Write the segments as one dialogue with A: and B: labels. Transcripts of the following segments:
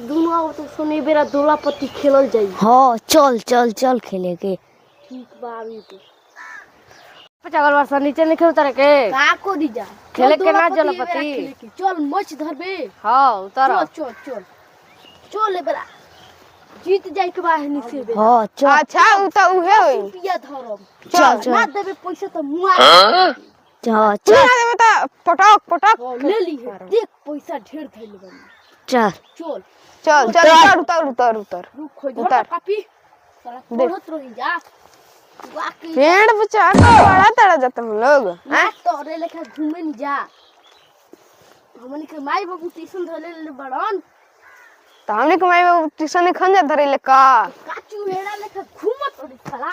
A: दोनों आओ तो सुनी बेरा दोला पत्ती खेलल जाई।
B: हाँ चल चल चल खेले के।
A: ठीक बा अभी तो पचागल वर्षा नीचे नहीं उतर के का को दी जा
B: खेले के ना जलपति
A: चल मच धरबे।
B: हाँ उतर
A: चल चल चल ले बेरा जीत जाई के बाहर नीचे बे।
B: हाँ चल
C: अच्छा उ त उहे होई
A: रुपया धरम
B: चल चल
A: ना देबे पैसा तो मुआ
B: हाँ चल
C: ना देबे त पटक पटक
A: ले ली है देख पैसा ढेर धइल बनी।
B: चल
A: चल
C: चल चल उतर उतर उतर
A: रुक खोई
C: उतर।
A: धर कापी साला पढ़त रही जा वाकई
C: पेड़ पे चढ़ के बड़ा तड़ा जाता हम लोग
A: ना तोरे लेखा घूमे नहीं जा हमनी के माई बाबू ट्यूशन धले ले बड़न
C: त हमने के माई बाबू ट्यूशन खन जा धरे ले का
A: काचू हेड़ा लेखा घूमत रही साला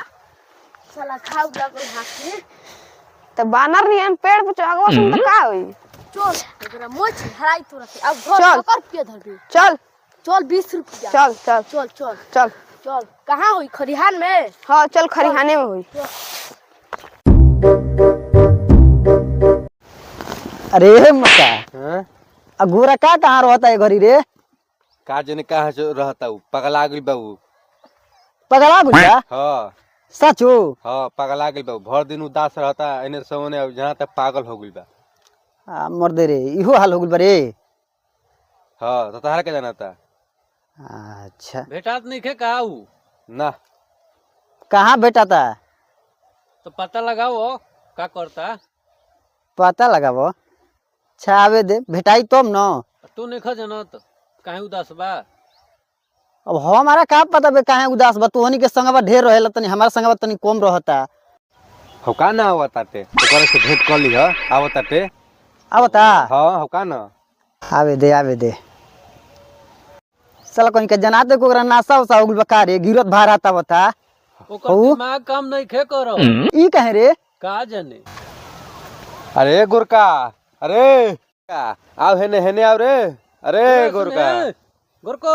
A: साला खाऊ लागल हाथ में
C: त बानर नियन पेड़ पे चढ़वा सुन त का होई।
A: चल एकरा मोच हराई तोरा के अब
C: चल।
A: घर कर पे धर दे
C: चल
A: चल 20 रुपया
C: चल चल
A: चल चल
C: चल
A: चल कहां होई खरिहान में।
C: हाँ चल खरिहाने में हुई।
D: अरे मक्का
E: हाँ?
D: अगोरा का कहाँ रहता है घरी रे?
E: का जने कहा रहता हूँ पगला गइल बाबू।
D: पगला गुजा
E: हाँ
D: सच हो?
E: हाँ पगला गइल बाबू भर दिन उदास रहता एने सवने अब जहाँ तक पागल हो गइल बा।
D: मर्दे रे इहो हाल हो गइल बा रे।
E: हाँ तो तहरा के जाना था
D: अच्छा
F: भेटात नहीं खे कहा ऊ
E: ना
D: कहाँ बेटा था?
F: तो पता लगाओ का करता।
D: पता लगाबो छावे दे भेटाई तब न।
F: तू नहीं खा जानत काहे उदास बा।
D: अब हमारा का पता बे काहे उदास बा? तोहनी के संगवा ढेर रहेला तनी हमारा संगवा तनी कम रहता।
E: हो का ना आवताटे ओकरे से भेंट कर ली ह आवताटे।
D: आवता
E: हाँ हो का ना
D: आवे दे साला कहीं के जनाते को ओकरा नासा उसा हो गइल बा का रे? गिरत भारता बता
F: ओकर
D: हऊ?
F: दिमाग काम नहीं खे करो
D: ई कहे रे?
F: का जाने।
E: अरे गोरका अरे आओ हेने हेने आओ रे। अरे गोरका
F: गोरको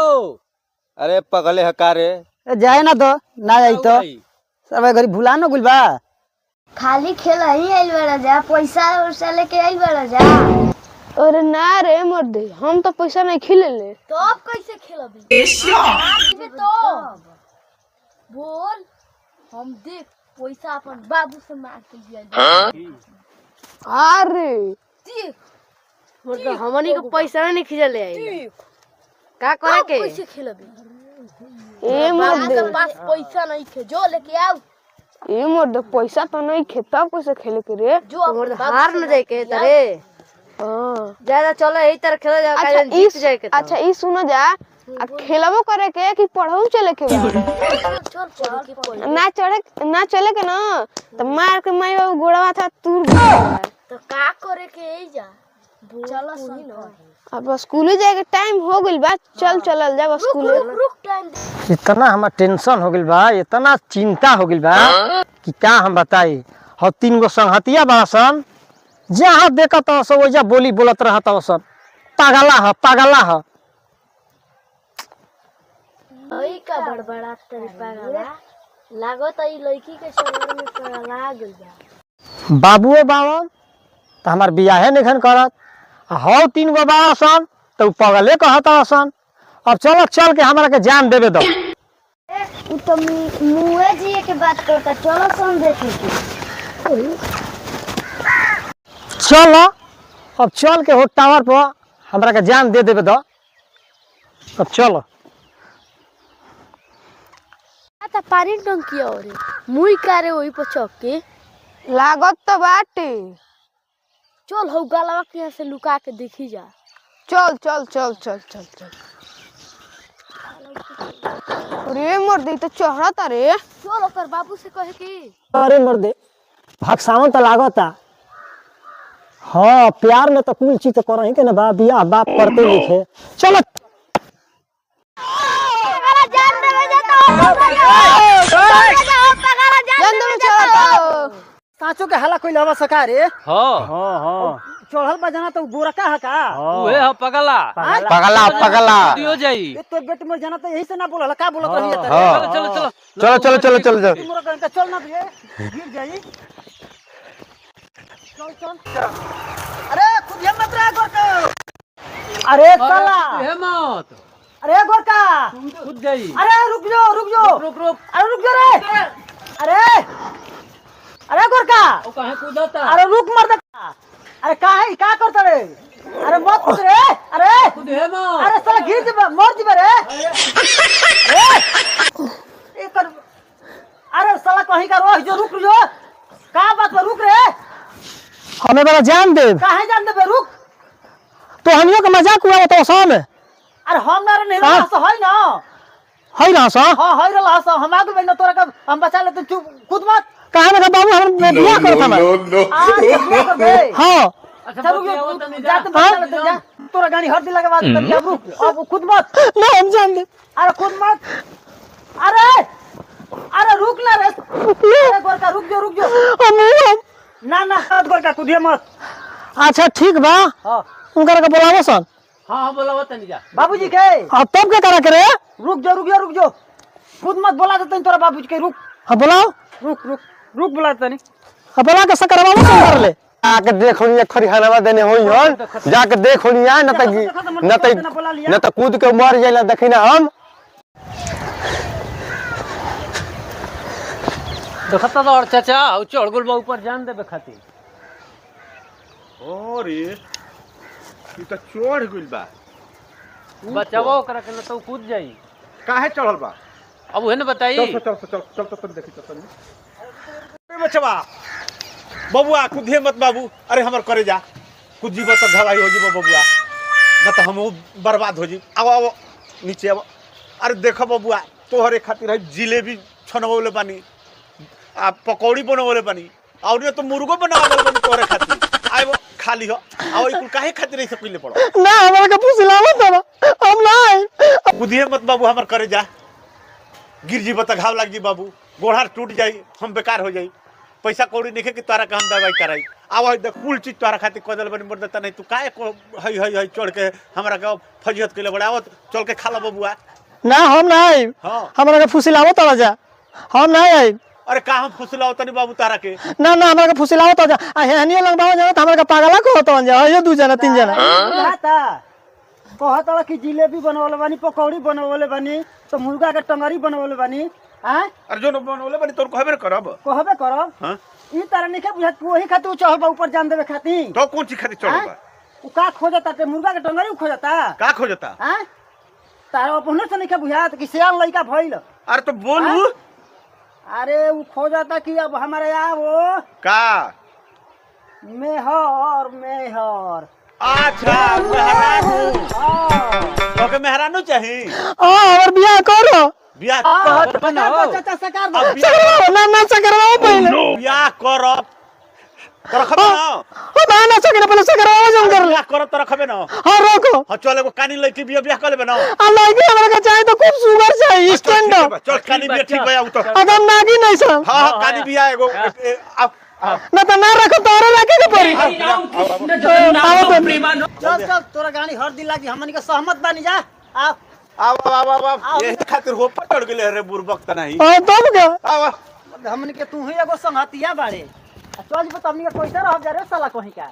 E: अरे पगले हका रे।
D: जाए ना तो ना जाई तो सब घरी भुला न गइल बा।
B: खाली खेल ही आइल बड़ा जा पैसा उसा लेके आइल बड़ा जा।
C: अरे ना रे मर्दे हम तो पैसा नहीं खिले ले।
A: तो अब कैसे खेलबी तो बोल हम देख पैसा अपन बाबू से मांग के दिया।
C: अरे
A: देख
B: मतलब हमनी को पैसा नहीं खींच ले आई
A: देख
B: का करे
A: अब
B: के।
A: कैसे खेलबी
E: ए
A: बाबू
E: मर्दे
A: के पास पैसा नहीं खे जो लेके आओ
E: ए मर्दे पैसा तो नहीं खेता कैसे खेले के रे।
A: जो अपन बाबू
B: हार
A: से
B: न जाए के तरे
E: हाँ
B: ज्यादा चलो यही तरह खेला जाए
E: अच्छा
B: जीत जाए के।
E: अच्छा ई सुनो जा आ खेलबो करे के कि पढ़ऊ चले के बा।
A: चल चल के पैसा
E: ना चले के ना तो मार के माई बाबू गोड़वा था तूर
A: तो का करे के ए जा चल सुनी ना
E: अब स्कूल जाए के टाइम हो गइल बा। चल चलल जा
A: रुक
E: स्कूल।
A: रुक रुक टाइम
D: इतना हमार टेंशन हो गइल बा इतना चिंता हो गइल बा कि क्या हम बताई। हम 3 गो संगहतिया बा सन जहाँ देखत हो सब वैजा बोली बोलत रहत हो सन। पागला ह
A: ओई का बड़बड़ा तेरे पागला लागो त ई लड़की के शहर में पगला गेल बा।
D: बाबुओ बावन तो हमार बियाहे निखन करत हौ 3 गो बा सन तो पगले कहत सन। अब चल के हमरा के जान देवे दो।
B: उ तो मुए जी के बात करता चलो सुन देखे के।
D: चल अब चल के हो टावर पर हमरा के जान दे देवे दो। अब चलो
A: आता पानी टंकी और मुई कारे ओई पर चौक के
E: लागत तो बाटे।
A: चल हो गलवा के यहाँ से लुका के देखी जा।
E: चल चल चल चल चल चल अरे मर्दे तो चढ़ता रे।
A: चल ओकर बाबू से कहे की
D: अरे मर्दे भगसावन तो लागता। हाँ प्यार में तो कुल चीज करही के ना बा बियाह बाप करते लिखे। चलो साचो के हला कोई लवा सका रे।
F: हां
D: हाँ चढ़ल बजाना तो गोरा का है का?
F: उहे ह पगला
E: पगला
F: दियो जाई।
D: ये तो बेट में जाना तो यही से ना बोलला का बोलत रही है।
F: चलो
D: चल ना दिए गिर जाई। चल अरे खुद हिम्मत रहा गोर के। अरे साला
F: हेमत
D: अरे गोरका
F: कूद जाई।
D: अरे रुक जाओ
F: रुक रुक।
D: अरे रुक जाओ रे अरे अरे गोरका
F: ओ कहां कूदता?
D: अरे रुक मर दे अरे का करता रे अरे मत कूद रे अरे
F: कूद हे मत।
D: अरे साला गिर दे मर दिबे रे ए कर अरे साला कहीं का रोह जो रुक जो का बात पर रुक रे हमें बड़ा जान दे काहे जान दे रुक तो हमियो का मजाक हुआ तो सामने अरे हम ना नहीं रहा है ना सा हां है रहा सा हम आगे बन तोरा का हम बचा ले तू खुद मत काहे ना बाबू हम बियाह करत हम हां अच्छा रुक जा तू बचा ले जा तोरा गाड़ी हर दिला के बाद कर रुक अब खुद मत ना हम जान दे अरे खुद मत अरे रुक ना रे अरे गोरका रुक जो ना ना गोरका कूदिए मत अच्छा ठीक बा हां उनकर के बुलावो सन
F: हां बोलावो तनी जा।
D: बाबूजी के हां तब के करा करे रुक जो खुद मत बोला देतन तोरा बाबूजी के रुक हां बुलाओ रुक बुला देतनी हां बुला के सकरवाओ कर ले आके देखोनी खरिहानवा देने होई हन जाके देखोनी आ न त कूद के मर जाइला देखी ना हम
F: देखता तो और चाचा और चढ़ गुल बा ऊपर जान देबे खातिर।
E: अरे ई त चढ़ गइल बा।
F: बचावो ओकरा के न तो कूद जाई।
E: काहे चढ़ल बा?
F: अब उहे न बताई।
E: चल तो देखी चल बचवा बबुआ कूदिए मत बाबू। अरे हमर करे जा कूद जीव तो घवाई हो जीव बबुआ न तो हम बर्बाद हो जी। आओ नीचे आओ। अरे देखो बबुआ तोहरे खातिर है जिलेबी छनवले बानी आ पकौड़ी बनवले बानी और ने तो मुर्गो बनावले बानी तोहरे खातिर आइबो खाली हो आओ ई काहे खातिर ऐसे कइले पड़ो ना हमरा के पुछलावा त हम ना कूदिए मत बाबू हमर करे जा गिर जीव त घाव लाग जी बाबू गोड़ हाथ टूट जाई हम बेकार हो जाई पैसा कौड़ी नहीं कि तारा का हम दवाई कराई आवा देख कुल चीज तारा खातिर कदल बनी मर देता नहीं तू काहे को हई चढ़ के हमरा का फजियत कइले बड़ा आवत चल के खा ला बबुआ ना हम ना आई हां हमरा के फुसिलावो तला जा हम ना आई अरे का हम फुसिलावो तनी बाबू तारा के ना हमरा के फुसिलावो त जा आ हेनियो लगबाव जा त हमरा के पागला को होत जा यो दू जना तीन जना हाता कहतला कि जिलेबी बनवले बानी पकौड़ी बनवले बानी तो मुर्गा के टंगरी बनवले बानी हां अरे जो बनवले बानी तोर कहबे करब हां ई तारा नहीं के बुझत तू वही खातिर चढ़बा ऊपर जान देबे खातिर तो कौन चीज खातिर चढ़बा उ का खोजता ते मुर्गा के टंगरी खोजता का खोजता हां तारा अपने से नहीं के बुझात कि सियान लइका भइल अरे तो बोलू अरे उ खोजता कि अब हमारे आओ का मेहर अच्छा मेहरानू ओके मेहरानू चाहिए और बियाह करो बियाह चाचा सकार ना सकरवाओ पहले बियाह करो रखबे ना ना सकरे पहले सकरवाओ जम कर बियाह करो तो रखबे ना हां रोको हां चल एगो कानी लइकी बियाह कर लेबे ना आ लइकी हमरा के चाहे तो खूब सुगर चाहिए स्टैंड चल कानी बियाह ठीक भया उ तो अगर नागी नहीं सब हां कानी बियाह एगो ना तो ना रखो तोरे लाके के पड़ी चल तोरा गाड़ी हर दिन लागी हमनी के सहमत बानी जा आओ ये खातिर हो पटड़ गेले रे बुरबक त नहीं हां तब के आव हमनी के तू ही एगो संगतिया बाड़े चल बता हमनी के पैसा रह जा रे साला कहीं का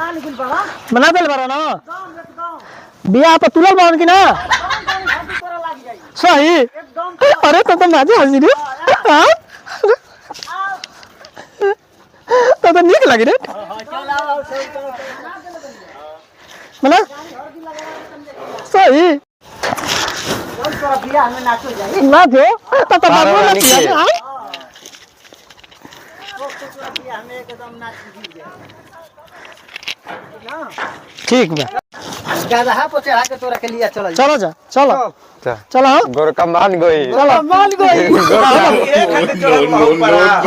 E: मान गुल बड़ा बना देल बड़ा ना एकदम बियाह पे तुलल बावन की ना एकदम तोरा लाग जाई सही एकदम अरे तो मजा हंसी रे हां तो नीक लगी रे चल आओ मना सही तोरा बियाह में नाचो जाई ना दे तो बाबू ना पिया हां तोरा बियाह में एकदम नाच दी ना ठीक बा गाधा पे चढ़ा के तोरा के लिए चलो जा चलो गोरका मान गई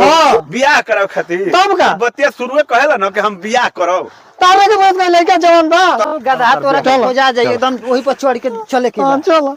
E: हां बियाह करब खातिर तब का बतिया शुरू कहेला ना कि हम बियाह करब तारे के बात में लइका जवान बा गधा तोरा के हो जा एकदम वही पर चढ़ के चले के चलो